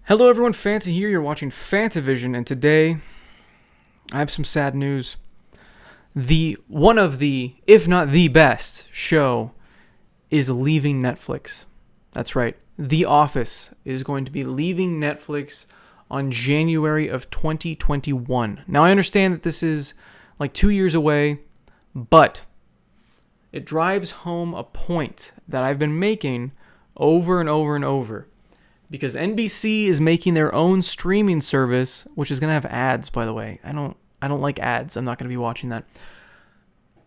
Hello everyone, Fanta here. You're watching FANTAVISION, and today I have some sad news. One of the, if not the best show is leaving Netflix. That's right. The Office is going to be leaving Netflix on January of 2021. Now I understand that this is like 2 years away, but it drives home a point that I've been making over and over and over. Because NBC is making their own streaming service, which is going to have ads, by the way. I don't like ads. I'm not going to be watching that.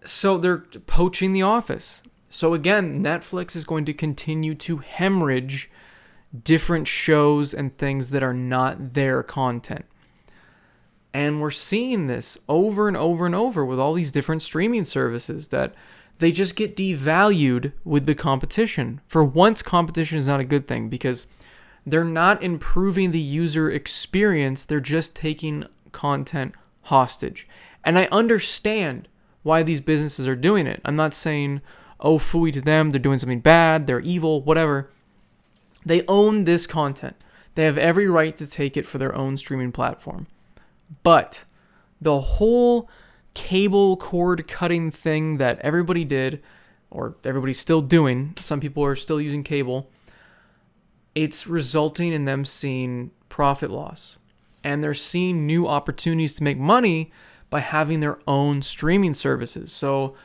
So they're poaching The Office. So again, Netflix is going to continue to hemorrhage different shows and things that are not their content. And we're seeing this over and over and over with all these different streaming services that they just get devalued with the competition. For once, competition is not a good thing because they're not improving the user experience. They're just taking content hostage. And I understand why these businesses are doing it. I'm not saying, oh, phooey to them, they're doing something bad, they're evil, whatever. They own this content. They have every right to take it for their own streaming platform. But the whole cable cord cutting thing that everybody did, or everybody's still doing, some people are still using cable, it's resulting in them seeing profit loss. And they're seeing new opportunities to make money by having their own streaming services. So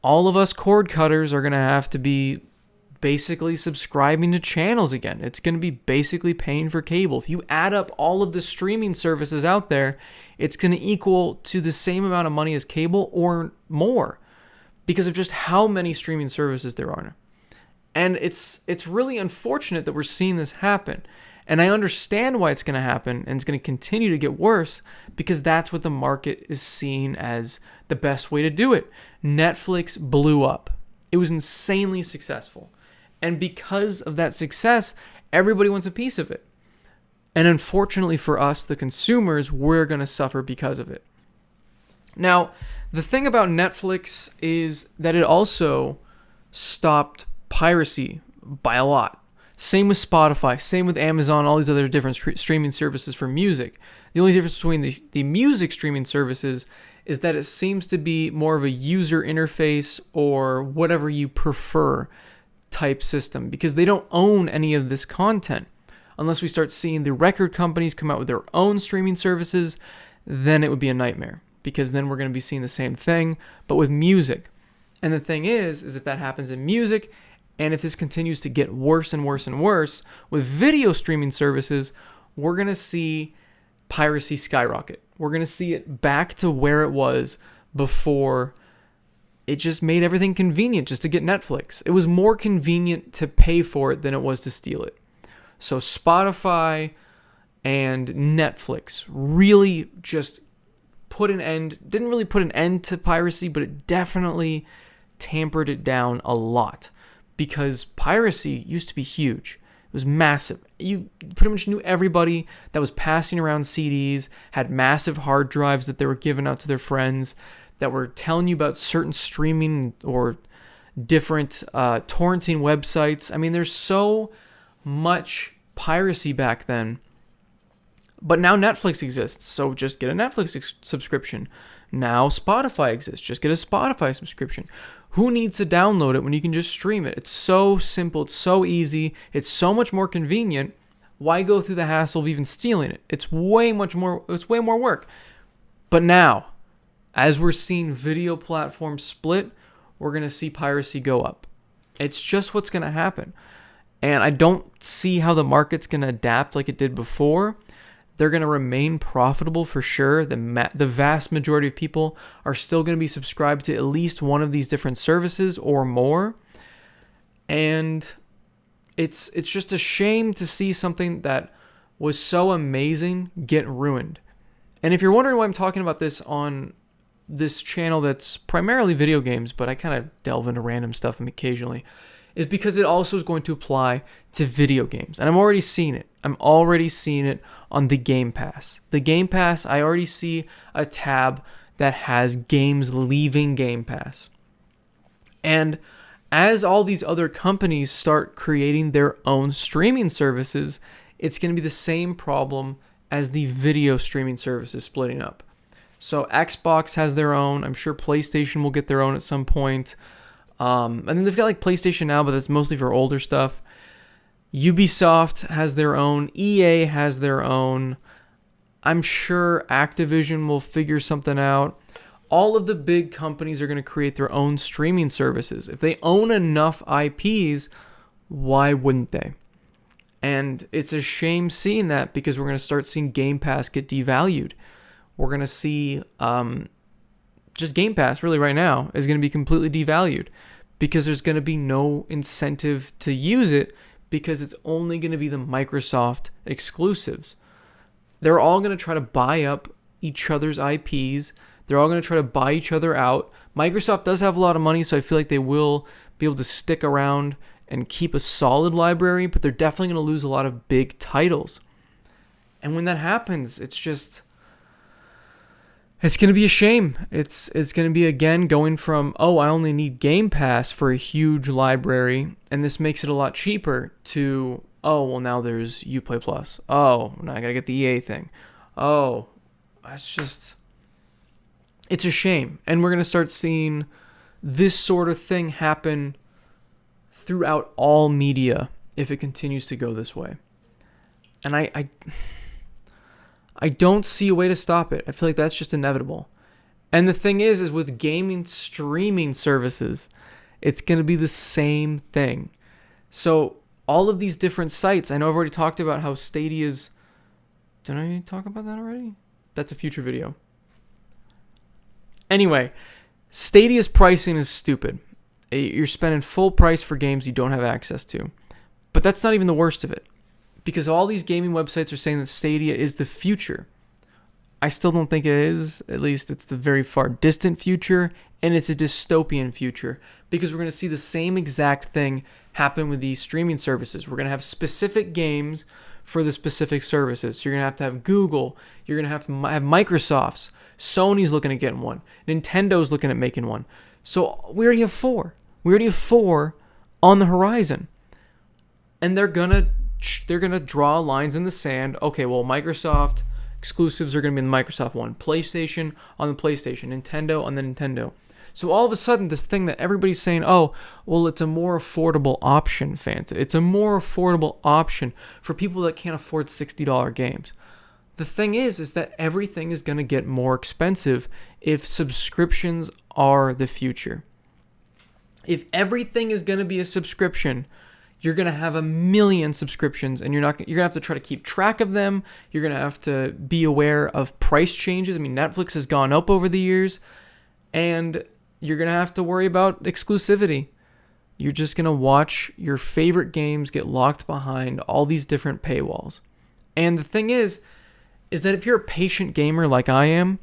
all of us cord cutters are going to have to be basically subscribing to channels again. It's going to be basically paying for cable. If you add up all of the streaming services out there, it's going to equal to the same amount of money as cable or more because of just how many streaming services there are. And it's really unfortunate that we're seeing this happen. And I understand why it's going to happen, and it's going to continue to get worse because that's what the market is seeing as the best way to do it. Netflix blew up. It was insanely successful. And because of that success, everybody wants a piece of it. And unfortunately for us, the consumers, we're going to suffer because of it. Now, the thing about Netflix is that it also stopped piracy by a lot. Same with Spotify, same with Amazon, all these other different streaming services for music. The only difference between the music streaming services is that it seems to be more of a user interface or whatever you prefer type system because they don't own any of this content. Unless we start seeing the record companies come out with their own streaming services, then it would be a nightmare because then we're going to be seeing the same thing, but with music. And the thing is if that happens in music, and if this continues to get worse and worse and worse with video streaming services, we're going to see piracy skyrocket. We're going to see it back to where it was before it just made everything convenient just to get Netflix. It was more convenient to pay for it than it was to steal it. So Spotify and Netflix really just didn't really put an end to piracy, but it definitely tampered it down a lot. Because piracy used to be huge. It was massive. You pretty much knew everybody that was passing around CDs, had massive hard drives that they were giving out to their friends, that were telling you about certain streaming or different torrenting websites. I mean, there's so much piracy back then. But now Netflix exists, so just get a Netflix subscription. Now Spotify exists, just get a Spotify subscription. Who needs to download it when you can just stream it? It's so simple, it's so easy, it's so much more convenient. Why go through the hassle of even stealing it? It's way more work. But now, as we're seeing video platforms split, we're going to see piracy go up. It's just what's going to happen. And I don't see how the market's going to adapt like it did before. They're going to remain profitable for sure. The vast majority of people are still going to be subscribed to at least one of these different services or more. And it's just a shame to see something that was so amazing get ruined. And if you're wondering why I'm talking about this on this channel that's primarily video games, but I kind of delve into random stuff occasionally, is because it also is going to apply to video games. And I'm already seeing it. I'm already seeing it on the Game Pass. The Game Pass, I already see a tab that has games leaving Game Pass. And as all these other companies start creating their own streaming services, it's going to be the same problem as the video streaming services splitting up. So Xbox has their own. I'm sure PlayStation will get their own at some point. And then they've got like PlayStation Now, but that's mostly for older stuff. Ubisoft has their own. EA has their own. I'm sure Activision will figure something out. All of the big companies are going to create their own streaming services. If they own enough IPs, why wouldn't they? And it's a shame seeing that, because we're going to start seeing Game Pass get devalued. We're going to see just Game Pass really right now is going to be completely devalued, because there's going to be no incentive to use it, because it's only going to be the Microsoft exclusives. They're all going to try to buy up each other's IPs. They're all going to try to buy each other out. Microsoft does have a lot of money, so I feel like they will be able to stick around and keep a solid library, but they're definitely going to lose a lot of big titles. And when that happens, it's going to be a shame. It's going to be, again, going from, I only need Game Pass for a huge library, and this makes it a lot cheaper, to, now there's Uplay Plus. Now I got to get the EA thing. It's a shame. And we're going to start seeing this sort of thing happen throughout all media if it continues to go this way. And I don't see a way to stop it. I feel like that's just inevitable. And the thing is with gaming streaming services, it's going to be the same thing. So all of these different sites, I know I've already talked about how Stadia's... Did I talk about that already? That's a future video. Anyway, Stadia's pricing is stupid. You're spending full price for games you don't have access to. But that's not even the worst of it, because all these gaming websites are saying that Stadia is the future. I still don't think it is. At least it's the very far distant future, and it's a dystopian future, because we're going to see the same exact thing happen with these streaming services. We're going to have specific games for the specific services. So you're going to have Google. You're going to have Microsoft's. Sony's looking at getting one. Nintendo's looking at making one. So we already have 4. We already have 4 on the horizon. And they're gonna draw lines in the sand. Okay, well, Microsoft exclusives are going to be in the Microsoft one. PlayStation on the PlayStation. Nintendo on the Nintendo. So all of a sudden, this thing that everybody's saying, it's a more affordable option, Fanta. It's a more affordable option for people that can't afford $60 games. The thing is that everything is going to get more expensive if subscriptions are the future. If everything is going to be a subscription, you're going to have a million subscriptions, and you're going to have to try to keep track of them. You're going to have to be aware of price changes. I mean, Netflix has gone up over the years, and you're going to have to worry about exclusivity. You're just going to watch your favorite games get locked behind all these different paywalls. And the thing is that if you're a patient gamer like I am,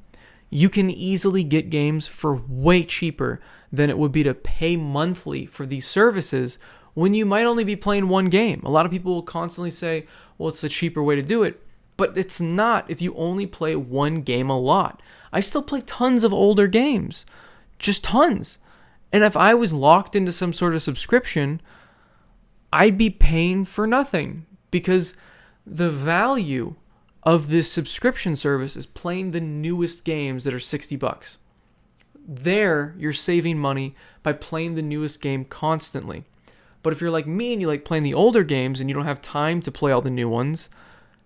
you can easily get games for way cheaper than it would be to pay monthly for these services when you might only be playing one game. A lot of people will constantly say, it's the cheaper way to do it. But it's not if you only play one game a lot. I still play tons of older games. Just tons. And if I was locked into some sort of subscription, I'd be paying for nothing, because the value of this subscription service is playing the newest games that are $60. There, you're saving money by playing the newest game constantly. But if you're like me and you like playing the older games and you don't have time to play all the new ones,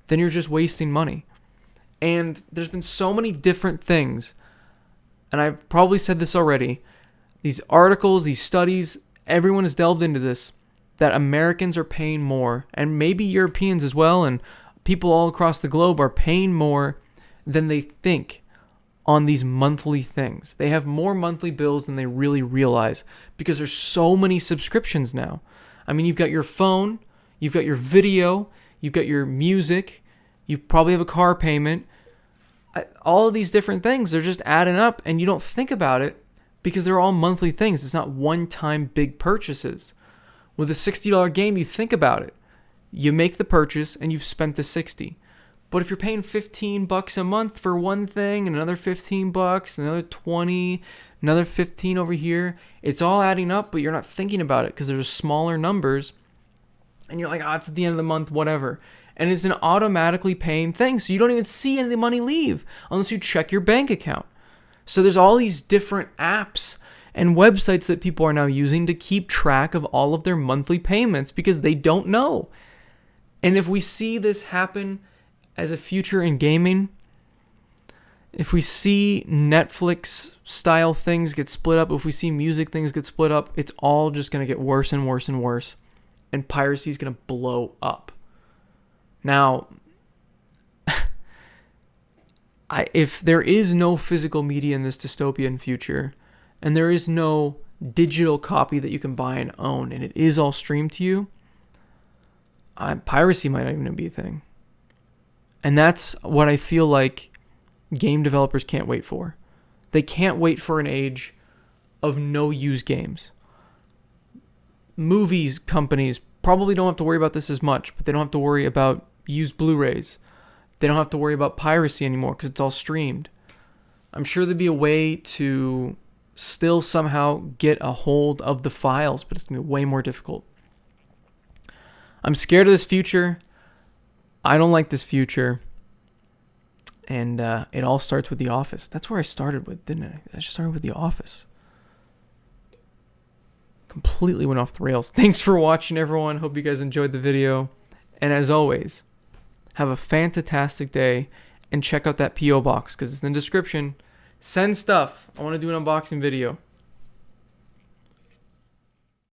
then you're just wasting money. And there's been so many different things, and I've probably said this already, these articles, these studies, everyone has delved into this, that Americans are paying more, and maybe Europeans as well, and people all across the globe are paying more than they think on these monthly things. They have more monthly bills than they really realize, because there's so many subscriptions now. I mean, you've got your phone, you've got your video, you've got your music, you probably have a car payment. All of these different things, they're just adding up, and you don't think about it because they're all monthly things. It's not one-time big purchases. With a $60 game, you think about it. You make the purchase, and you've spent the $60. But if you're paying $15 a month for one thing, and another $15, another $20, another $15 over here, it's all adding up, but you're not thinking about it because there's smaller numbers, and you're like, it's at the end of the month, whatever. And it's an automatically paying thing. So you don't even see any of the money leave unless you check your bank account. So there's all these different apps and websites that people are now using to keep track of all of their monthly payments because they don't know. And if we see this happen as a future in gaming, if we see Netflix style things get split up, if we see music things get split up, it's all just going to get worse and worse and worse. And piracy is going to blow up. Now, if there is no physical media in this dystopian future, and there is no digital copy that you can buy and own, and it is all streamed to you, piracy might not even be a thing. And that's what I feel like game developers can't wait for. They can't wait for an age of no used games. Movies companies probably don't have to worry about this as much, but they don't have to worry about used Blu-rays. They don't have to worry about piracy anymore because it's all streamed. I'm sure there'd be a way to still somehow get a hold of the files, but it's going to be way more difficult. I'm scared of this future. I don't like this future. And it all starts with The Office. That's where I started with, didn't I? I just started with The Office. Completely went off the rails. Thanks for watching, everyone. Hope you guys enjoyed the video. And as always, have a fantastic day. And check out that P.O. box because it's in the description. Send stuff. I want to do an unboxing video.